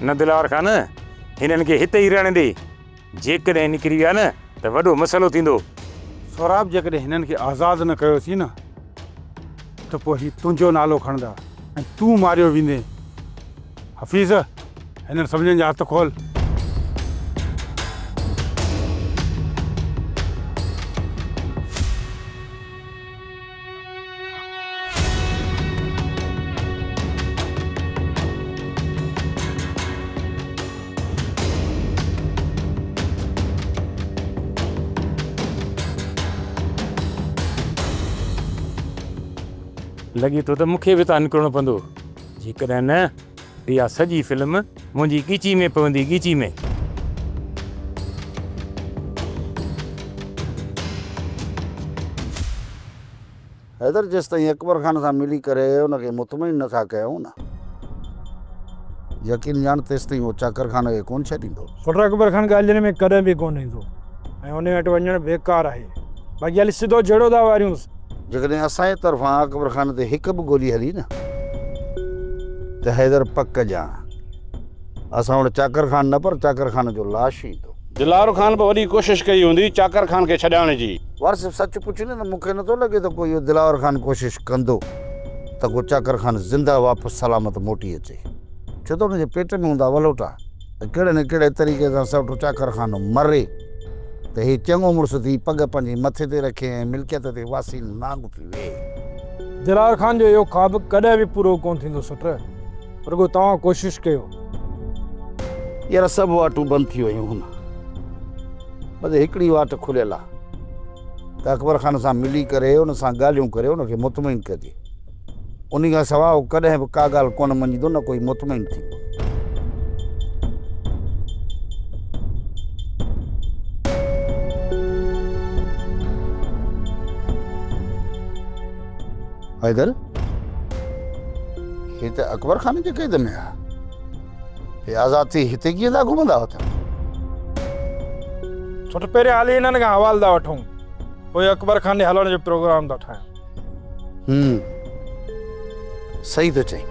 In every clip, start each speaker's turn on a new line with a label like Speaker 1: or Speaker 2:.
Speaker 1: न दिलावर खान हिननि खे हिते ई रहण ॾे, जेकॾहिं निकिरी विया न त वॾो मसइलो थींदो।
Speaker 2: सौराब जेकॾहिं हिननि खे आज़ाद न कयोसीं न त पोइ ही तुंहिंजो नालो खणंदा ऐं तूं मारियो वेंदे। हफ़ीज़, हिननि सभिनीनि जा हथ खोल।
Speaker 1: लॻे थो त मूंखे बि था निकिरणो पवंदो, जेकॾहिं न इहा सॼी फिल्म मुंहिंजी ॻीची में पवंदी, ॻीची में।
Speaker 3: हैदर, जेसि ताईं अकबर खान सां मिली करे उनखे मुतमइन नथा कयूं न, यकीन ॼाण तेसि ताईं उहो चाकर खान खे कोन छॾींदो।
Speaker 4: पुट अकबर खान ॻाल्हियुनि में कॾहिं बि कोन ईंदो ऐं उन वटि वञणु बेकार आहे। बाक़ी हली सिधो जहिड़ो था वारियूंसि।
Speaker 3: जेकॾहिं असांजे तरफ़ां अकबर खान ते हिकु बि गोली हली न त हैदर पक ॼाण असां वटि चाकर खान न पर चाकर खान जो लाश ईंदो।
Speaker 5: दिलावर खान बि वॾी कोशिशि कई हूंदी चाकर खान खे छॾाइण जी।
Speaker 3: वारसिफ़ सच पुछींदे त मूंखे नथो लॻे त कोई इहो दिलावर खान कोशिशि कंदो त को चाकर खान ज़िंदा वापसि सलामत मोटी अचे। छो त हुनजे पेट में हूंदा वलोटा, कहिड़े न कहिड़े तरीक़े सां सभु चाकर खान मरे त ही चङो मुड़ुसु थी पग पंहिंजे मथे ते रखे ऐं मिल्कियत ते वासी नांग थी वेह।
Speaker 4: दिलावर खान जो इहो ख्वाबु कॾहिं बि पूरो कोन थींदो सुट, रुगो तव्हां कोशिशि कयो।
Speaker 3: यार सभु वाटूं बंदि थी वियूं हुन, बसि हिकिड़ी वाट खुलियल आहे त अकबर खान सां मिली करे उन सां ॻाल्हियूं करे उनखे मुतमइन कजे। उन खां सवाइ उहो कॾहिं बि का ॻाल्हि कोन मञींदो, न कोई मुतमइन थींदो। हैदर, हे त अकबर खान जे क़ैद में आहे, हे आज़ाद थी हिते कीअं था घुमंदा हुआ?
Speaker 4: सुठ पहिरियों हाली हिननि खां हवाल था वठूं, पोइ अकबर खान जे हलण जो प्रोग्राम था ठाहियूं।
Speaker 3: सही थो चई।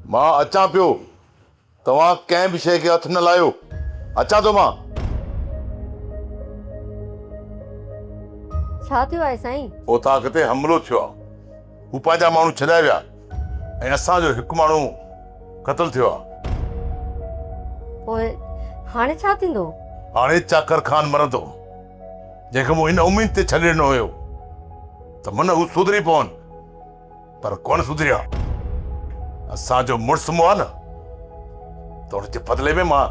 Speaker 6: मां अचां पियो, तव्हां कंहिं बि शइ खे हथ न लायो। अचां थो मां।
Speaker 7: छा थियो आहे साईं?
Speaker 6: ओता किथे हमलो थियो आहे, हू पंहिंजा माण्हू छॾाए विया ऐं असांजो हिकु माण्हू क़तल थियो आहे।
Speaker 7: पोइ हाणे छा थींदो?
Speaker 6: हाणे चाकर खान मरंदो, जंहिंखे मूं हिन उमेद ते छॾे ॾिनो हुयो त मन हू सुधरी पवनि, पर कोन सुधरिया। असांजो मुड़ुसु आहे न, त हुनजे बदिले में मां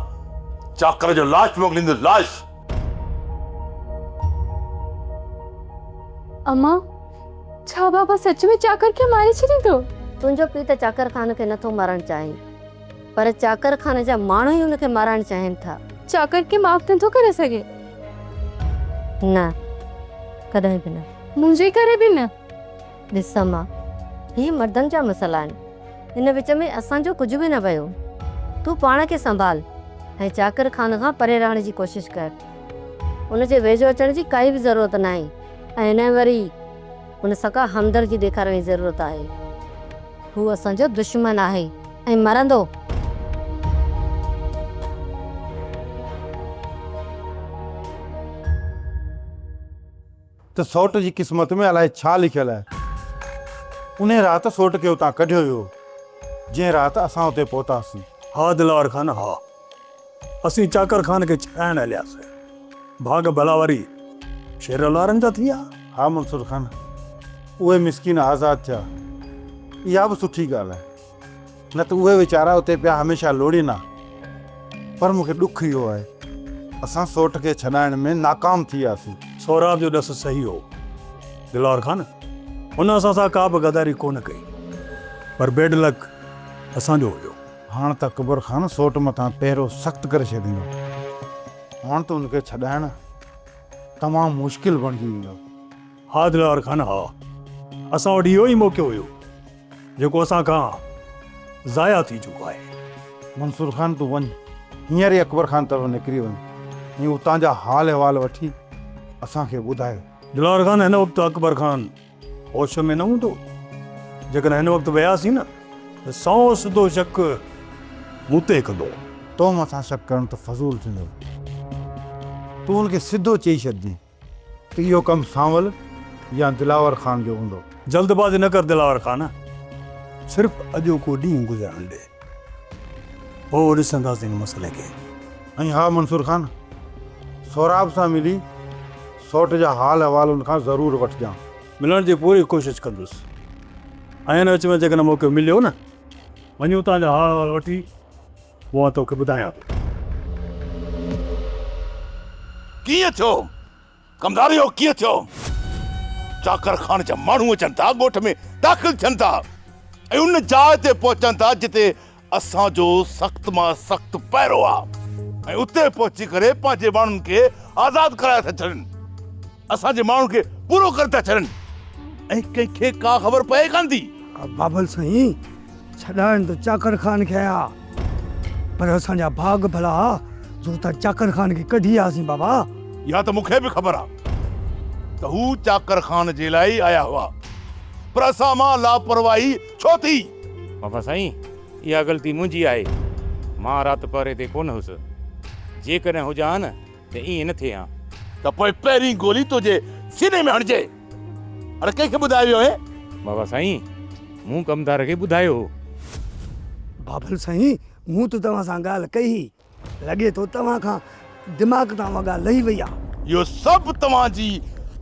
Speaker 6: चाकर जो लाश मोकिलींदुसि, लाश।
Speaker 8: अम्मा, छा बाबा सच में चाकर खे मारे छॾींदो?
Speaker 7: तुंहिंजो पीउ त चाकर खान खे नथो मारणु चाहे, पर चाकर खान जा माण्हू ई हुनखे मारणु चाहिनि था।
Speaker 8: चाकर खे माफ़ नथो करे सघे?
Speaker 7: न, कॾहिं बि न।
Speaker 8: मुंहिंजे करे बि न।
Speaker 7: ॾिस अम्मा, ही मर्दनि जा मसइला आहिनि, हिन विच में असांजो कुझु बि न वियो। तूं पाण खे संभाल ऐं चाकर खान खां परे रहण जी कोशिशि कर। उनजे वेझो अचण जी काई बि ज़रूरत न आहे ऐं हिन वरी उन सका हमदर्दी ॾेखारण जी ज़रूरत आहे। हू असांजो दुश्मन आहे ऐं मरंदो।
Speaker 2: त सौट जी क़िस्मत में अलाए छा लिखियलु आहे। उन राति सौट खे उतां कढियो वियो, जंहिं राति असां उते पहुतासीं।
Speaker 9: हा दिलावर खान, हा, असीं चाकर खान खे छॾाइण हलियासीं। भाग भलावारी शेर लारनि जा थी विया।
Speaker 2: हा मंसूर खान, उहे मिसकिन आज़ाद थिया, इहा बि सुठी ॻाल्हि आहे। न त उहे वीचारा उते पिया हमेशह लोड़ींदा। पर मूंखे ॾुख इहो आहे, असां सौट खे छॾाइण में नाकाम थी वियासीं।
Speaker 9: सौराब जो ॾस सही हो दिलावर खान, हुन असां सां का बि गदारी कोन कई, पर बेड लक असांजो हुयो।
Speaker 2: हाणे त अकबर खान सौट मथां पहिरियों सख़्तु करे छॾींदो। हाणे त हुनखे छॾाइण तमामु मुश्किल बणिजी वेंदो।
Speaker 9: हा दिलावर खान, हा, असां वटि इहो ई मौक़ो हुयो जेको असां खां ज़ाया थी चुको आहे।
Speaker 2: मंसूर खान, तूं वञ, हींअर ई अकबर खान तरफ़ निकिरी वञ ऐं उतां जा हाल अहिवाल वठी असांखे ॿुधायो।
Speaker 9: दिलावर खान, हिन वक़्तु अकबर खान होश में न हूंदो। जेकॾहिं हिन वक़्तु वियासीं न त 100 सिधो शक मूं ते कंदो।
Speaker 2: तो मथां शक करणु त फज़ूल थींदो। तूं हुनखे सिधो चई छॾिजांइ त इहो कमु सांवल या दिलावर ख़ान जो हूंदो।
Speaker 9: जल्दबाज़ी न कर दिलावर ख़ान, सिर्फ़ु अॼु को ॾींहुं गुज़रण ॾे, पोइ ॾिसंदासीं हिन मसइले खे।
Speaker 2: ऐं हा मंसूर ख़ान, सौराब सां मिली सौट जा हाल अहवाल हुनखां ज़रूरु वठिजांइ।
Speaker 9: मिलण जी पूरी कोशिशि कंदुसि। ऐं हिन विच में जेकॾहिं मौक़ो मिलियो न, वञूं तव्हांजा हाल अहवाल वठी, उहा तोखे ॿुधायां थो।
Speaker 6: कीअं थियो कमदार इहो कीअं थियो? चाकर खान जा माण्हू अचनि था, ॻोठ में दाख़िल थियनि था ऐं उन जाइ ते पहुचनि था जिते असांजो सख़्त मां सख़्त पैरो आहे, ऐं उते पहुची करे पंहिंजे माण्हुनि खे आज़ादु कराए था छॾनि, असांजे माण्हुनि खे पूरो करे था छॾनि, ऐं कंहिंखे का ख़बर पए कान थी।
Speaker 4: बाबल साईं, छॾाइण त चाकर खान खे आया, पर असांजा भाग भला जो त चाकर खान खे कढी आयासीं बाबा।
Speaker 6: या त मूंखे बि ख़बर आहे त हू चाकर खान जे लाइ आया हुआ, पर असां मां लापरवाही छो थी?
Speaker 1: बाबा साईं, इहा ग़लती मुंहिंजी आहे। मां राति पहरे ते कोन हुउसि। जेकॾहिं हुजां न त ईअं न थिए हा।
Speaker 6: त पोइ पहिरीं गोली तुंहिंजे सीने में हणिजे। अरे कंहिंखे ॿुधायो वियो आहे?
Speaker 1: बाबा साईं, मूं कमदार खे ॿुधायो।
Speaker 4: बाबल साईं, मूं त तव्हां सां ॻाल्हि कई, लॻे थो तव्हां खां दिमाग़ तां वॻा लही वई आहे।
Speaker 6: इहो सभु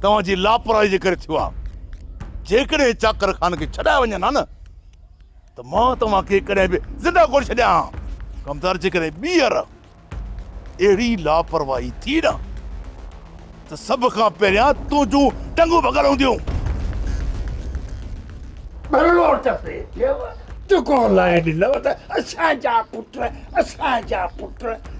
Speaker 6: तव्हांजी लापरवाही जे करे थियो आहे। जेकॾहिं चाकर खान खे छॾाए वञनि हा न त मां तव्हांखे कॾहिं बि ज़िंदा कोन छॾियां। कमदार जेकॾहिं ॿीहर अहिड़ी लापरवाही थी न त सभ खां पहिरियां तुंहिंजूं टंगूं भॻल हूंदियूं।
Speaker 10: तूं कोन लाइ ॾिनव त असांजा पुट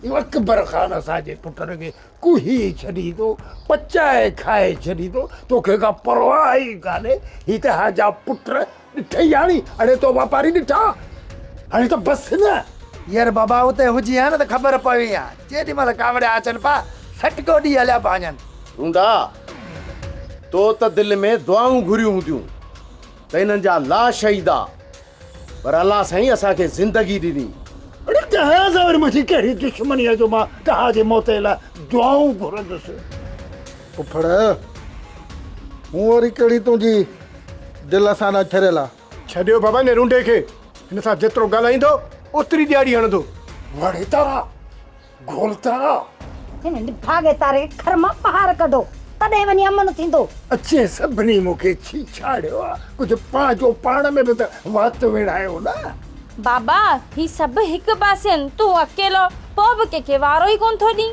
Speaker 10: इहो अकबर ख़ान असांजे पुटनि खे कुही छॾींदो, पचाए खाए छॾींदो, तोखे का परवाह ई कान्हे। ही त असांजा पुट ॾिठई हाणे, हाणे तो वापारी ॾिठा, हाणे त बसि न।
Speaker 3: यार बाबा उते हुजी आहे न त ख़बर पई आहे, जेॾी महिल कावड़िया अचनि पा सटको ॾींहुं हलिया पिया वञनि।
Speaker 10: हूंदा तो त दिलि में दुआऊं घुरियूं हूंदियूं त हिननि जा ला शहीदा, पर अलाह साईं असांखे ज़िंदगी ॾिनी। अरे तव्हां सां वरी मुंहिंजी कहिड़ी दुश्मनी आहे जो मां तव्हांजे मौत लाइ दुआऊं घुरंदुसि?
Speaker 2: पुफड़, मूं वरी कहिड़ी तुंहिंजी दिलि सां न छरियल आहे।
Speaker 10: छॾियो बाबा ने रुंडे खे, हिन सां जेतिरो ॻाल्हाईंदो ओतिरी ॾियारी हणंदो। वड़े तारा घोल तारा
Speaker 11: हिन भागे तारे घर मां ॿाहिरि कढो, तॾहिं वञी अमन थींदो।
Speaker 10: अचे सभिनी मूंखे छीछाड़ियो आहे, कुझु पंहिंजो पाण में बि त वात विड़ायो न।
Speaker 8: बाबा, ही सभु हिकु पासे आहिनि, तूं अकेलो, पोइ बि कंहिंखे वारो ई कोन थो ॾी।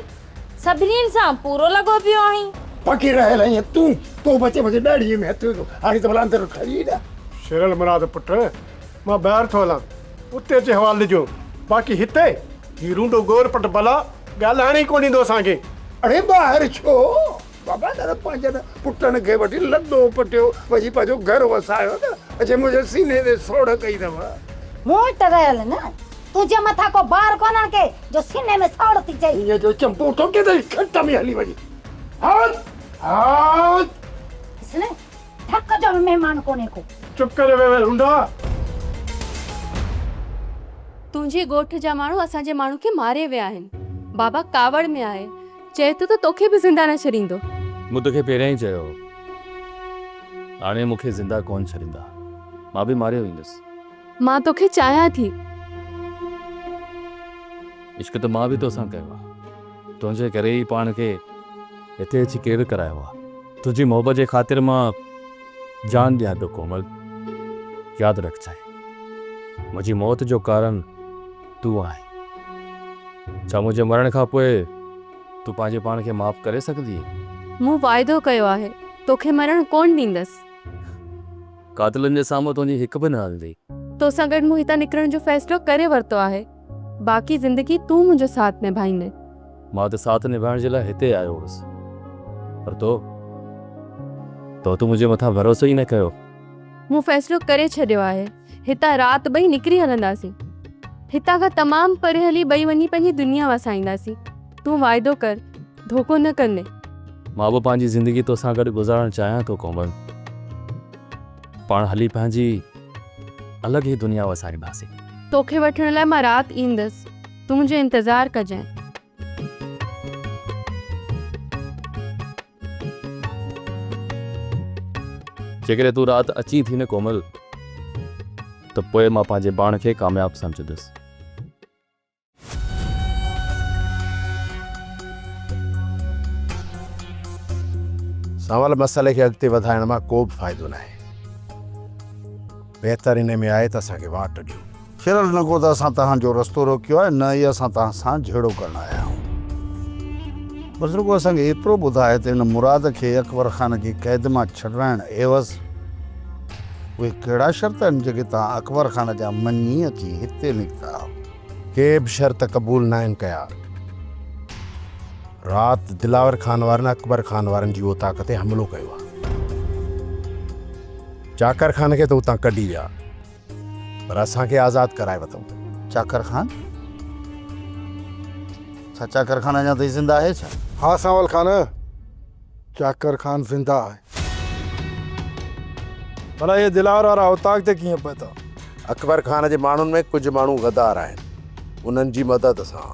Speaker 8: सभिनीनि सां पूरो लॻो पियो आहीं।
Speaker 10: पकी रहियल आहीं तूं, तो बचे ॾाड़ीअ में हथु विधो, हाणे त भला अंदरि खड़ी न।
Speaker 4: शेरल मुराद पुट, मां ॿाहिरि थो हलां, उते अचे हवाल ॾिजो। बाक़ी हिते ही रूंडो गोर पट भला ॻाल्हाइण ई कोन ईंदो असांखे।
Speaker 10: अड़े ॿाहिरि छो बाबा, न पंहिंजनि पुटनि खे वठी लॾो पटियो, वञी पंहिंजो घर वसायो न। अचे मुंहिंजे सीने ते सोड़ कई अथव।
Speaker 11: मूं त रहियल न, तुंहिंजे मथां को बार कोन्हनि के जो सीने में सोड़ थी चई।
Speaker 10: इहो जो चंपो ठोके त खट में हली वञी।
Speaker 11: इसने ठक जो महिमान कोने को।
Speaker 4: चुप करे वे रूंडा।
Speaker 8: तुंहिंजे ॻोठ जा माण्हू असांजे माण्हू खे मारे विया आहिनि। बाबा कावड़ में आहे, चए थो त तोखे बि ज़िंदा न छॾींदो।
Speaker 12: मूं तोखे पहिरियां ई चयो, हाणे मूंखे ज़िंदा कोन छॾींदा, मां बि मारियो वेंदुसि।
Speaker 8: मां तोखे चाहियां थी।
Speaker 12: इश्क त मां बि तोसां कयो आहे, तुंहिंजे करे ई पाण खे हिते अची केरु करायो आहे। तुंहिंजी मोहबत जे ख़ातिर मां जान ॾियां थो कोमल। यादि रखजांइ, मुंहिंजी मौत जो कारण तूं आहे। छा मुंहिंजे मरण खां पोइ तूं पंहिंजे पाण खे माफ़ करे सघंदी?
Speaker 8: मूं वाइदो कयो आहे, तोखे मरण कोन ॾींदसि।
Speaker 12: कातिलनि जे साम्हूं तुंहिंजी हिकु बि न हलंदी।
Speaker 8: तोसां गॾु मूं हितां निकिरण जो फ़ैसिलो करे वरितो आहे। बाक़ी ज़िंदगी तूं मुंहिंजो साथ निभाईंदे।
Speaker 12: मां त साथ निभाइण जे लाइ हिते आयो हुउसि, पर तूं मुंहिंजे मथां भरोसो ई न कयो।
Speaker 8: मूं फ़ैसिलो करे छॾियो आहे, हितां राति ॿई निकिरी हलंदासीं। हितां खां तमामु परे हली ॿई वञी पंहिंजी दुनिया वसाईंदासीं। तूं वाइदो कर, धोखो न कंदे।
Speaker 12: मां बि पंहिंजी ज़िंदगी तोसां गॾु गुज़ारणु चाहियां थो कोमल। पाण हली पंहिंजी अलॻि ई दुनिया वसाईंदासीं।
Speaker 8: तोखे वठण लाइ मां राति ईंदसि, तूं मुंहिंजो इंतज़ारु कजांइ।
Speaker 12: जेकॾहिं तूं राति अची थी न कोमल, त पोइ मां पंहिंजे पाण खे कामयाबु सम्झंदुसि।
Speaker 10: सवाल मसइले खे अॻिते वधाइण मां को बि फ़ाइदो न आहे। बहितर इन में आहे त असांखे वाट ॾियो।
Speaker 3: फिरल न को त असां तव्हांजो रस्तो रोकियो आहे, न ई असां तव्हां सां झेड़ो करण आया आहियूं। बसि रुगो असांखे एतिरो ॿुधाए त हिन मुराद खे अकबर ख़ान जी क़ैद मां छॾाइण एवज़ उहे कहिड़ा शर्त आहिनि जेके तव्हां अकबर ख़ान जा मञी अची हिते निकिता?
Speaker 10: के बि शर्त क़बूल न आहिनि कया। राति दिलावर ख़ान वारनि अकबर ख़ान वारनि जी उताक ते हमिलो कयो आहे। चाकर ख़ान खे त उतां कढी विया, पर असांखे आज़ादु कराए वरितऊं।
Speaker 3: चाकर ख़ान? छा चाकर ख़ान अञा ताईं ज़िंदा आहे छा?
Speaker 4: हाँ सावल खान, चाकर खान ज़िंदा आहे।
Speaker 2: भला ये दिलावर वारा उताक ते कीअं पहुता?
Speaker 10: अकबर ख़ान जे माण्हुनि में कुझु माण्हू गद्दार आहिनि, उन्हनि जी मदद सां।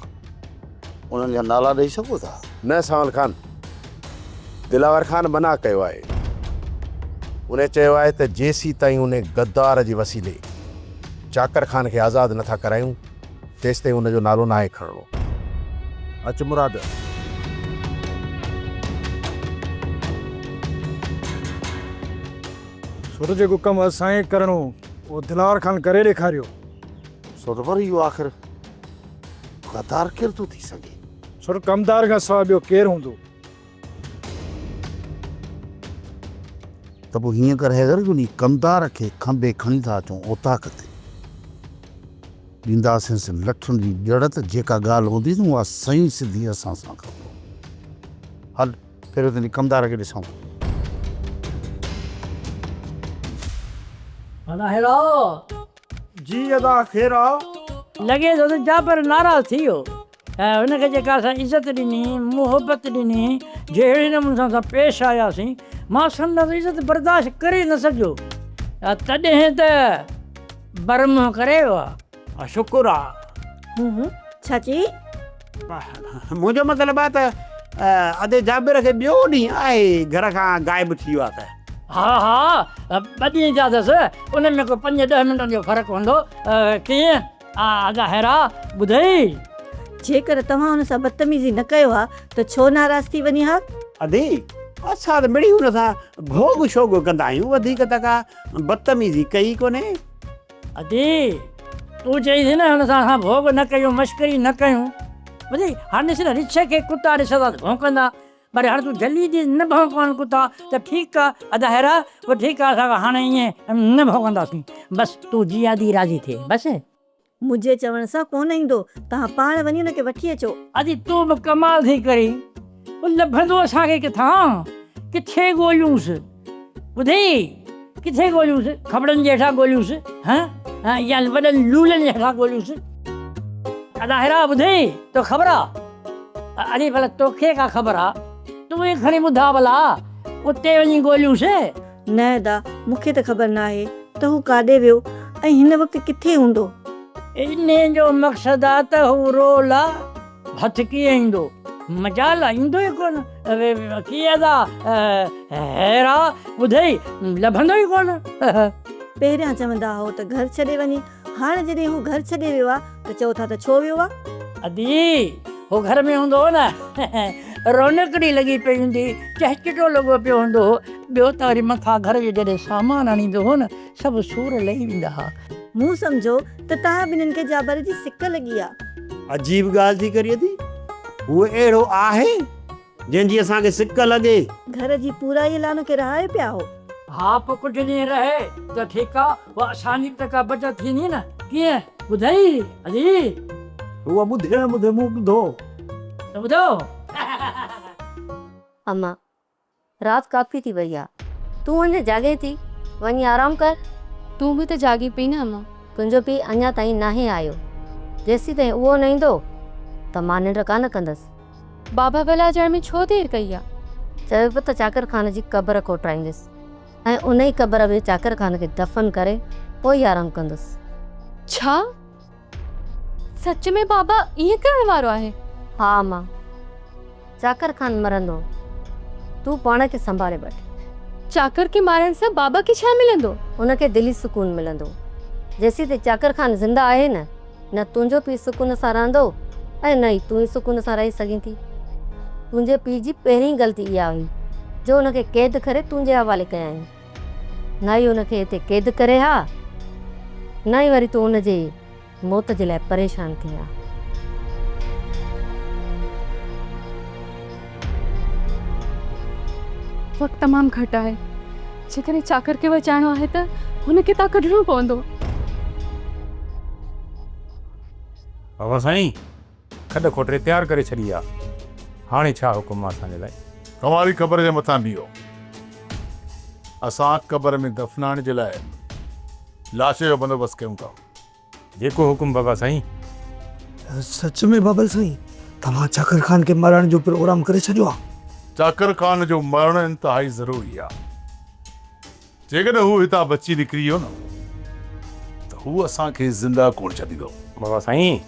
Speaker 3: उन्हनि जा नाला ॾेई सघो था?
Speaker 10: न सावल ख़ान, दिलावर ख़ान मना कयो आहे। उन चयो आहे त जेसीं ताईं उन गद्दार जे वसीले चाकर ख़ान खे आज़ादु नथा करायूं, तेसि ताईं उनजो नालो न आहे खणणो।
Speaker 2: अच मुराद, सुर जेको कमु असांखे करिणो उहो दिलावर ख़ान करे ॾेखारियो।
Speaker 3: सो त पर इहो आख़िर गद्दार केरु थो थी सघे?
Speaker 2: सुर कमदार खां सवाइ ॿियो केरु हूंदो?
Speaker 3: त पोइ हीअं करे अगरि उन कमदार खे खंबे खणी था अचूं ओताक ते, ॾींदासींसि लठुनि जी जड़त, जेका ॻाल्हि हूंदी न उहा सही सिधी असां सां कबो। हल पहिरियों त कमदार खे ॾिसूं।
Speaker 2: जी अदा ख़ैर आहे।
Speaker 13: लॻे थो त जाबर नाराज़ थी वियो ऐं हुनखे जेका असां इज़त ॾिनी, मुहबत ॾिनी, जहिड़े नमूने सां असां पेश आयासीं, मां संदसि इज़त बर्दाश्त करे न सघियो, तॾहिं त बरम करे वियो आहे।
Speaker 2: शुक्र आहे।
Speaker 11: चाची
Speaker 14: मुंहिंजो मतिलबु आहे त अधे जाबिर खे ॿियो ॾींहुं आहे घर खां ग़ाइबु थी वियो आहे त।
Speaker 13: हा हा, 2 ॾींहं जा अथसि, उन में को 5-10 मिंटनि जो फ़र्क़ु हूंदो। कीअं ज़ाहिरा ॿुधई?
Speaker 7: जेकर तव्हां हुन सां बदतमीज़ी न कयो आहे त छो नाराज़ थी वञी हा?
Speaker 14: अदी असां त मिड़ी हुन सां भोग शोग कंदा आहियूं, वधीक त का बदतमीज़ी कई कोन्हे।
Speaker 13: अदी तूं चईसीं न हुन सां असां भोग न कयूं, मश्करी न कयूं, ॿुधई? हाणे ॾिस न, रिछ खे कुता ॾिसंदा त भौंकंदा, पर हाणे तूं जल्दी न भौंकनि कुता त ठीकु आहे। अदाहिरा पोइ ठीकु आहे, असां हाणे ईअं न भौंकंदासीं। बसि तूं जीअं दी राज़ी थिए बसि।
Speaker 7: मुंहिंजे चवण सां कोन ईंदो, तव्हां पाण वञी हुनखे वठी अचो।
Speaker 13: अदी तूं बि कमाल थी करी, लभंदो असांखे किथां? किथे ॻोल्हियूंसि? ॿुधई, किथे ॻोल्हियूंसि? खबड़नि जे हेठां ॻोल्हियूंसि हा, या वॾनि लूलनि जे हेठां ॻोल्हियूंसि? अदाहिरा ॿुधई, तो ख़बर आहे? अरे भला तोखे का ख़बर आहे? तूं ई खणी ॿुधा भला, उते वञी ॻोल्हियूंसि।
Speaker 7: न दा, मूंखे त ख़बर न आहे त हू काॾे वियो ऐं हिन वक़्तु किथे हूंदो।
Speaker 13: इन जो मक़सदु आहे त हू रोल आहे, हथु कीअं ईंदो? मजाल ईंदो ई कोन। कीअं था हैरा, ॿुधई लभंदो ई कोन।
Speaker 7: पहिरियां चवंदा हो त घर छॾे वञी, हाणे जॾहिं हू घर छॾे वियो आहे त चओ था त छो वियो आहे?
Speaker 13: अदी हो घर में हूंदो हो न, रौनकड़ी लॻी पई हूंदी, चहचटो लॻो पियो हूंदो हो। ॿियो त वरी मथां घर जो जॾहिं सामान आणींदो हो न, सभु सूर लही वेंदा हुआ।
Speaker 7: मूं सम्झो त तव्हां ॿिन्हिनि खे जाबर जी सिक लॻी आहे।
Speaker 14: अजीब ॻाल्हि थी करी अदी, उहो अहिड़ो आहे जंहिंजी असांखे सिक लॻे?
Speaker 7: घर जी पूराईअ लाइ हुनखे रहाए पिया हो।
Speaker 13: हा, पोइ कुझु ॾींहं रहे त ठीकु आहे, उहा असांजी त का बचत थींदी न। कीअं ॿुधई अदी?
Speaker 14: उहा ॿुधे मूं ॿुधो
Speaker 13: ॿुधो।
Speaker 7: अम्मा, राति काफ़ी थी वई आहे, तूं अञा जाॻे थी, वञी आराम कर।
Speaker 8: तूं बि त जागी पई न अम्मा।
Speaker 7: तुंहिंजो पीउ अञा ताईं नाहे आयो, जेसीं ताईं उहो न ईंदो त मां निंड कान कंदसि।
Speaker 8: बाबा भला अचण में छो देरि कई आहे?
Speaker 7: चयो पियो त चाकर ख़ान जी क़बर कोठाईंदसि ऐं उन ई क़बर में चाकर ख़ान खे दफ़न करे पोइ ई आराम कंदुसि।
Speaker 8: छा सच में बाबा ईअं करण वारो आहे?
Speaker 7: हा मां, चाकर खान मरंदो, तूं पाण खे संभाले वठ।
Speaker 8: चाकर के मारण सां बाबा खे छा मिलंदो?
Speaker 7: उनखे दिली सुकून मिलंदो। जेसी ते चाकर खान ज़िंदा आहे न तुंहिंजो पीउ सुकून सां रहंदो ऐं न ई तूं ई सुकून सां रही सघीं थी। तुंहिंजे पीउ जी पहिरीं ग़लती इहा हुई जो उनखे क़ैद करे तुंहिंजे हवाले कयाईं। न ई उनखे हिते क़ैद करे हा, न ई वरी तूं उनजे मौत जे लाइ परेशान थी हा।
Speaker 8: वक़्तु तमामु घटि आहे। जेकॾहिं चाकर खे बचाइणो आहे त हुनखे तां कढणो पवंदो।
Speaker 1: बाबा साईं, खॾ खोटरे तयारु करे छॾी आहे। हाणे छा हुकुम आहे असांजे लाइ?
Speaker 6: तव्हांजी क़बर जे मथां बीहो। असां क़बर में दफ़नाइण जे लाइ लाश जो बंदोबस्तु कयूं था।
Speaker 1: जेको हुकुम बाबा साईं।
Speaker 15: सच में बाबल साईं, तव्हां चाकर खान के मारण जो प्रोग्राम करे छॾियो आहे?
Speaker 6: चाकर खान जो मरण इंतहाई ज़रूरी आहे। जेकॾहिं हू हितां बची निकिरी वियो न त हू असांखे ज़िंदा कोन छॾींदो।
Speaker 1: बाबा साईं,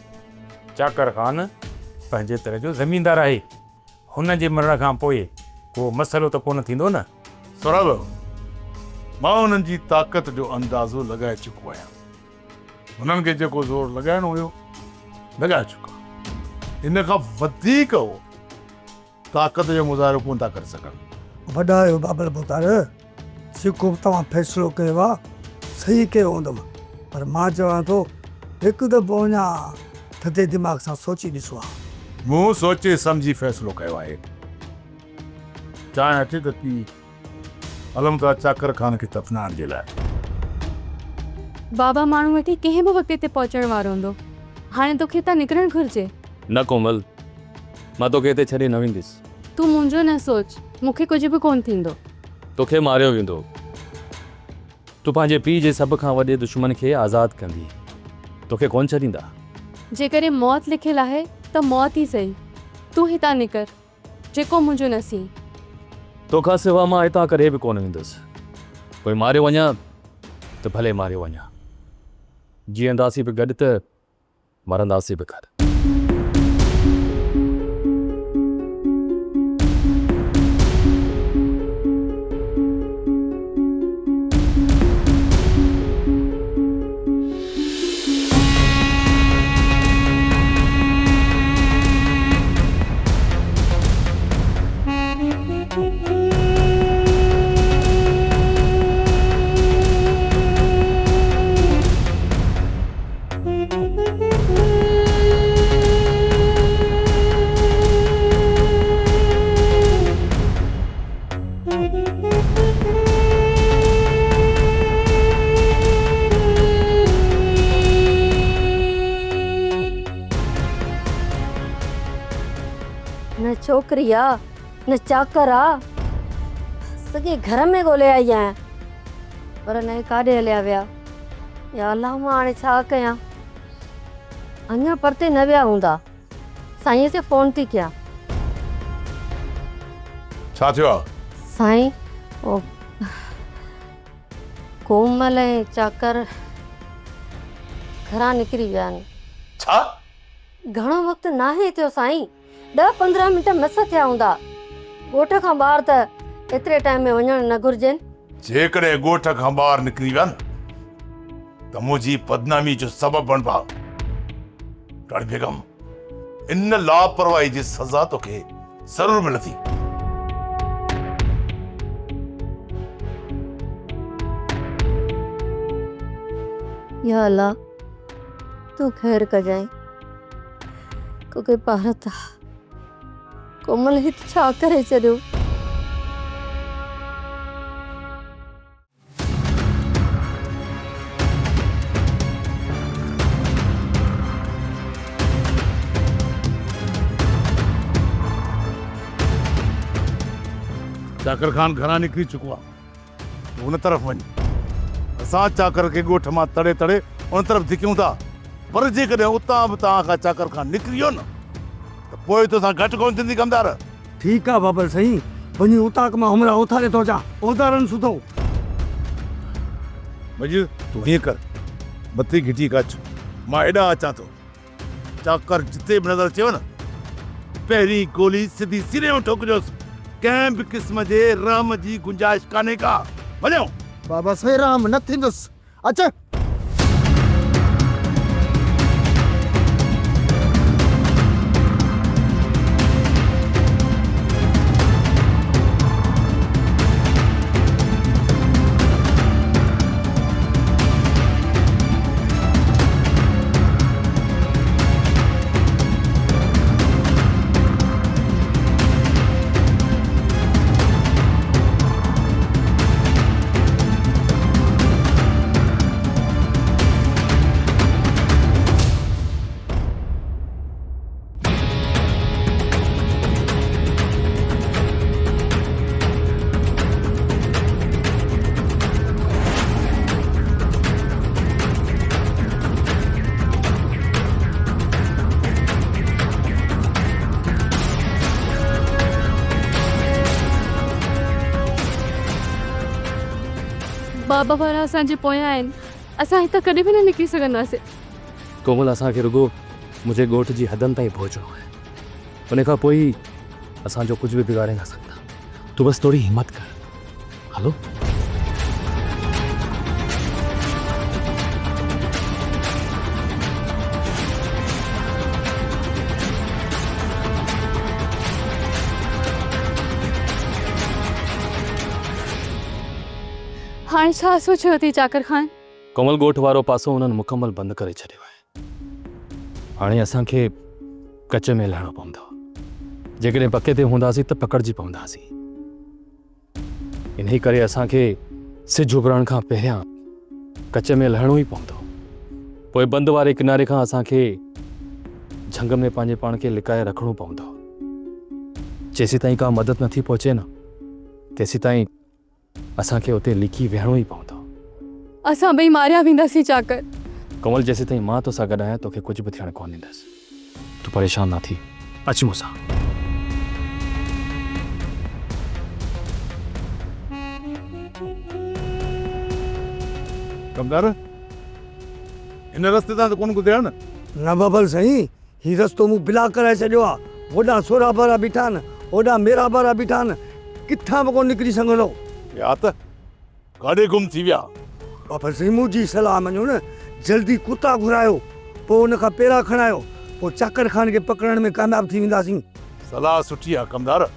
Speaker 1: चाकर खान पंहिंजे तरह जो ज़मींदार आहे। हुन जे मरण खां पोइ को मसइलो त कोन थींदो न।
Speaker 6: सौरभ, मां हुननि जी ताक़त जो अंदाज़ो लॻाए चुको आहियां। हुननि खे जेको ज़ोर लॻाइणो हुयो लॻाए चुका। इन खां वधीक हो ताक़त जो मुज़ाहिरो कोन था करे सघनि।
Speaker 15: वॾा आहियो बाबल पुतार, जेको तव्हां फ़ैसिलो कयो आहे सही कयो हूंदव, पर मां चवां थो हिकु दफ़ो अञा थधे दिमाग़ सां सोची ॾिसो आहे।
Speaker 6: मूं सोचे सम्झी फ़ैसिलो कयो आहे। चाहे अचे त थी हलूं था चाकर खान खे दफ़नाइण जे लाइ।
Speaker 8: बाबा माण्हू वेठी कंहिं बि वक़्त ते पहुचण वारो हूंदो। हाणे तोखे हितां निकिरणु घुरिजे।
Speaker 12: न कोमल, मां तोखे हिते छॾे न वेंदुसि।
Speaker 8: तूं मुंहिंजो न सोच, मूंखे कुझु बि कोन थींदो।
Speaker 12: तोखे मारियो वेंदो। तूं पंहिंजे पीउ जे सभ खां वॾे दुश्मन खे आज़ादु कंदी, तोखे कोन छॾींदा।
Speaker 8: जेकॾहिं मौत लिखियलु आहे त मौत ई सही। तूं हितां निकर, जेको मुंहिंजो नसीब।
Speaker 12: तोखां सिवा मां हितां करे बि कोन वेंदुसि। कोई मारियो वञा त भले मारियो वञा। जीअंदासीं बि गॾु त मरंदासीं बि गॾु।
Speaker 7: न छोकिरी आ न चाकर आ, सॼे घर में ॻोल्हे आई आहियां, पर न काॾे हलिया विया। या अलाह, मां हाणे छा कयां? अञा परते न विया हूंदा। साईं से फ़ोन थी कयां।
Speaker 6: छा थियो आहे?
Speaker 7: साईं, ओ कोमल ऐं चाकर घरां निकिरी विया आहिनि।
Speaker 6: छा?
Speaker 7: घणो वक़्तु नाहे थियो साईं, 10-15 मिंट मस थिया हूंदा। ॻोठ खां ॿाहिरि त एतिरे टाइम में वञणु न घुरिजेनि।
Speaker 6: जेकॾहिं ॻोठ खां ॿाहिरि निकिरी विया न त मुंहिंजी बदनामी जो सबबु बणिबा। राणी बेगम, इन लापरवाही जी सज़ा तोखे ज़रूरु मिलंदी।
Speaker 7: या अल्लाह, तूं ख़ैर कजांइ। कोई भारत कोमल हित छा करे छॾियो?
Speaker 6: चाकर खान घरां निकिरी चुको आहे। उन तरफ़ वञ। असां चाकर खे ॻोठ मां तड़े तड़े उन तरफ़ धिकियूं था, पर जेकॾहिं उतां बि तव्हां खां चाकर खान निकिरी वियो न त पोइ तोसां घटि कोन थींदी कमदार।
Speaker 15: ठीकु आहे बाबल साईं, वञी उतां मां हमरा उथारे थो अचां। उतारनि सुधो
Speaker 6: मजीद, तूं हीअं कर बत्ती घिटी कच मां एॾां अचां थो चाकर जिते बि नज़र अचेव न पहिरीं गोली सिधी सिरे में ठोकजोसि कंहिं बि क़िस्म जे रहम जी गुंजाइश कान्हे का वञो
Speaker 3: बाबा साईं राम न थींदुसि अच
Speaker 8: बाबा वारा असांजे पोयां आहिनि असां हितां कॾहिं बि न निकिरी सघंदासीं
Speaker 12: कोमल असांखे रुगो मुंहिंजे ॻोठ जी हदनि ताईं पहुचणो आहे उन खां पोइ ई असांजो कुझु बि बिगाड़े न सघंदा तूं बसि थोरी हिमत कर हलो
Speaker 8: हाणे छा सोचियो अथई चाकर खान
Speaker 12: कोमल ॻोठ वारो पासो हुननि मुकमल बंदि करे छॾियो आहे हाणे असांखे कच में लहणो पवंदो जेकॾहिं पके ते हूंदासीं त पकड़जी पवंदासीं इन करे असांखे सिज उभरण खां पहिरियां कच में लहणो ई पवंदो पोइ बंदि वारे किनारे खां असांखे झंग में पंहिंजे पाण खे लिकाए रखणो पवंदो जेसीं ताईं का मदद नथी पहुचे न तेसीं ताईं असांखे उते लिकी वेहणो ई पवंदो
Speaker 8: असां ॿई मारिया वेंदासीं चाकर
Speaker 12: कमल जेसीं ताईं मां तोसां गॾु आहियां तोखे कुझु बि थियणु कोन ॾींदसि तूं परेशान न थी अच मूंसां
Speaker 6: कमदार इन रस्ते तां त कोन गुज़रिया न
Speaker 15: न बबल साईं ही रस्तो मूं ब्लॉक कराए छॾियो आहे होॾां सोरा बारा बीठा आहिनि होॾां मेरा बारा बीठा आहिनि किथां बि कोन निकिरी सघंदो
Speaker 6: या त काॾे गुम थी विया
Speaker 15: बाबा साईं मुंहिंजी सलाह मञो न जल्दी कुता घुरायो पोइ हुन खां पेरा खणायो पोइ चाकर खान खे पकड़ण में कामयाब थी वेंदासीं
Speaker 6: सलाह सुठी आहे कमदार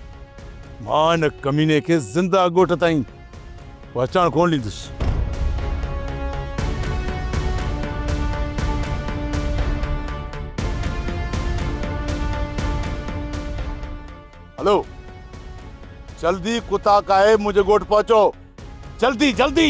Speaker 6: मां हिन कमीने खे ज़िंदा ॻोठ ताईं पहुचाइण कोन ॾींदुसि हेलो जल्दी कुत्ता काहे मुझे ॻोठ पहुंचो जल्दी जल्दी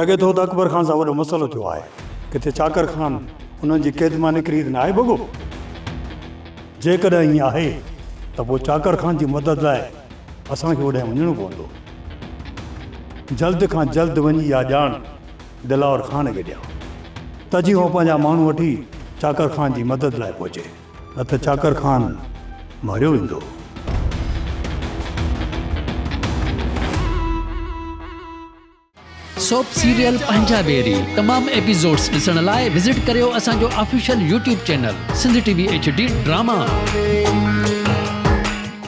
Speaker 9: लॻे थो त अकबर खान सां वॾो मसइलो थियो आहे किथे चाकर खान उन्हनि जी क़ैद मां निकिरी न आहे बगो जेकॾहिं ईअं आहे त पोइ चाकर खान जी मदद लाइ असांखे होॾे वञणो पवंदो जल्द खां जल्द वञी इहा ॼाण दिलावर खान खे ॾियो तजी उहो पंहिंजा माण्हू वठी चाकर खान जी मदद लाइ पहुचे न त चाकर खान मारियो वेंदो
Speaker 16: सोप सीरियल पंजाबेरी तमाम एपिसोड्स ॾिसण लाइ विज़िट करियो असांजो official YouTube channel Sindh TV HD drama.